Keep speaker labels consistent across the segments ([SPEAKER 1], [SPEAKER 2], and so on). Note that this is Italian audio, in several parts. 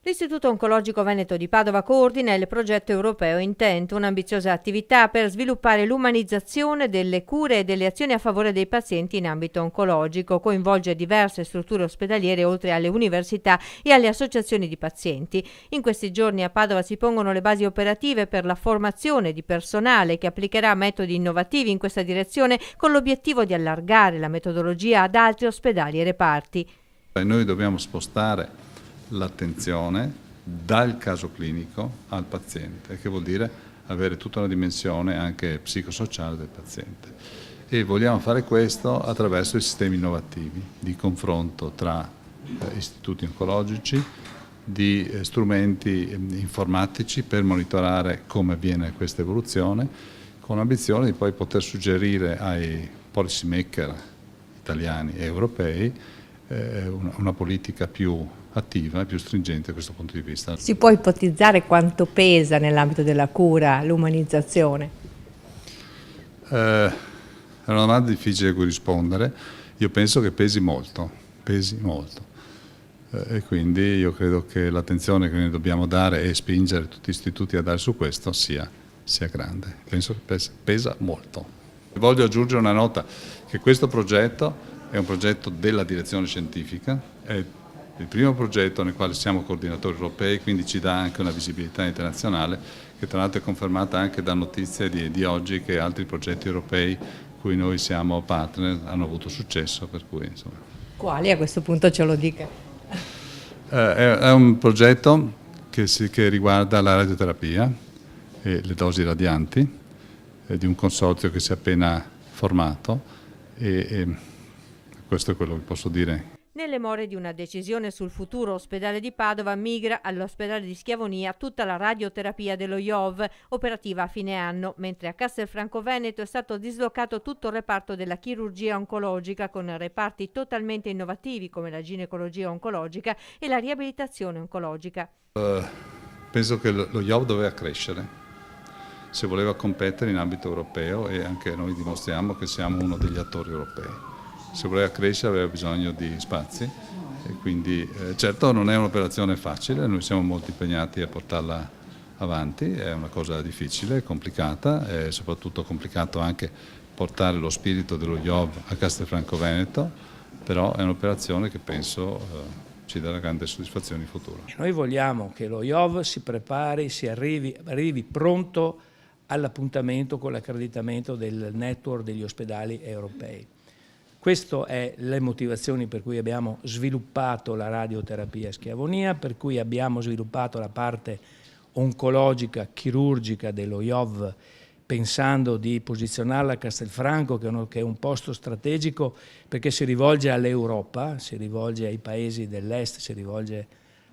[SPEAKER 1] L'Istituto Oncologico Veneto di Padova coordina il progetto europeo Intent, un'ambiziosa attività per sviluppare l'umanizzazione delle cure e delle azioni a favore dei pazienti in ambito oncologico. Coinvolge diverse strutture ospedaliere oltre alle università e alle associazioni di pazienti. In questi giorni a Padova si pongono le basi operative per la formazione di personale che applicherà metodi innovativi in questa direzione con l'obiettivo di allargare la metodologia ad altri ospedali e reparti.
[SPEAKER 2] Noi dobbiamo spostare l'attenzione dal caso clinico al paziente, che vuol dire avere tutta una dimensione anche psicosociale del paziente. E vogliamo fare questo attraverso i sistemi innovativi di confronto tra istituti oncologici, di strumenti informatici per monitorare come avviene questa evoluzione, con l'ambizione di poi poter suggerire ai policy maker italiani e europei una politica più attiva e più stringente da questo punto di vista.
[SPEAKER 1] Si può ipotizzare quanto pesa nell'ambito della cura l'umanizzazione?
[SPEAKER 2] È una domanda difficile a cui rispondere. Io penso che pesi molto. E quindi io credo che l'attenzione che noi dobbiamo dare e spingere tutti gli istituti a dare su questo sia grande. Penso che pesa molto. Voglio aggiungere una nota, che questo progetto è un progetto della direzione scientifica, è il primo progetto nel quale siamo coordinatori europei, quindi ci dà anche una visibilità internazionale, che tra l'altro è confermata anche da notizie di oggi che altri progetti europei cui noi siamo partner hanno avuto successo, per cui insomma.
[SPEAKER 1] Quali a questo punto ce lo dica?
[SPEAKER 2] È un progetto che riguarda la radioterapia e le dosi radianti, di un consorzio che si è appena formato e questo è quello che posso dire.
[SPEAKER 1] Nelle more di una decisione sul futuro ospedale di Padova migra all'ospedale di Schiavonia tutta la radioterapia dello IOV, operativa a fine anno, mentre a Castelfranco Veneto è stato dislocato tutto il reparto della chirurgia oncologica con reparti totalmente innovativi come la ginecologia oncologica e la riabilitazione oncologica.
[SPEAKER 2] Penso che lo IOV doveva crescere, se voleva competere in ambito europeo, e anche noi dimostriamo che siamo uno degli attori europei. Se voleva crescere aveva bisogno di spazi e quindi certo non è un'operazione facile, noi siamo molto impegnati a portarla avanti, è una cosa difficile, complicata, è soprattutto complicato anche portare lo spirito dello IOV a Castelfranco Veneto, però è un'operazione che penso ci darà grande soddisfazione in futuro.
[SPEAKER 3] Noi vogliamo che lo IOV si prepari, arrivi pronto all'appuntamento con l'accreditamento del network degli ospedali europei. Queste è le motivazioni per cui abbiamo sviluppato la radioterapia a Schiavonia, per cui abbiamo sviluppato la parte oncologica, chirurgica dello IOV, pensando di posizionarla a Castelfranco, che è un posto strategico perché si rivolge all'Europa, si rivolge ai paesi dell'Est, si rivolge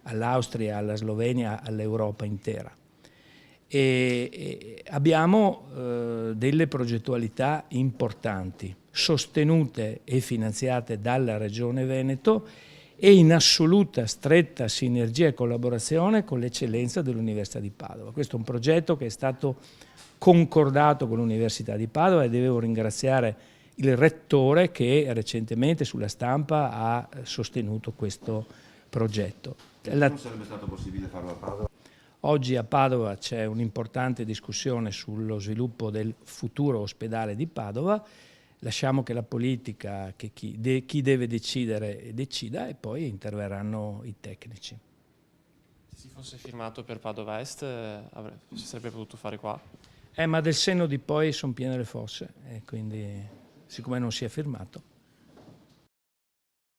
[SPEAKER 3] all'Austria, alla Slovenia, all'Europa intera. E abbiamo delle progettualità importanti, sostenute e finanziate dalla Regione Veneto e in assoluta stretta sinergia e collaborazione con l'eccellenza dell'Università di Padova. Questo è un progetto che è stato concordato con l'Università di Padova e devo ringraziare il Rettore che recentemente sulla stampa ha sostenuto questo progetto.
[SPEAKER 4] Non sarebbe stato possibile farlo a Padova?
[SPEAKER 3] Oggi a Padova c'è un'importante discussione sullo sviluppo del futuro ospedale di Padova. Lasciamo che la politica, che chi deve decidere, decida e poi interverranno i tecnici.
[SPEAKER 5] Se si fosse firmato per Padova Est, si sarebbe potuto fare qua?
[SPEAKER 3] Ma del senno di poi sono piene le fosse e quindi siccome non si è firmato.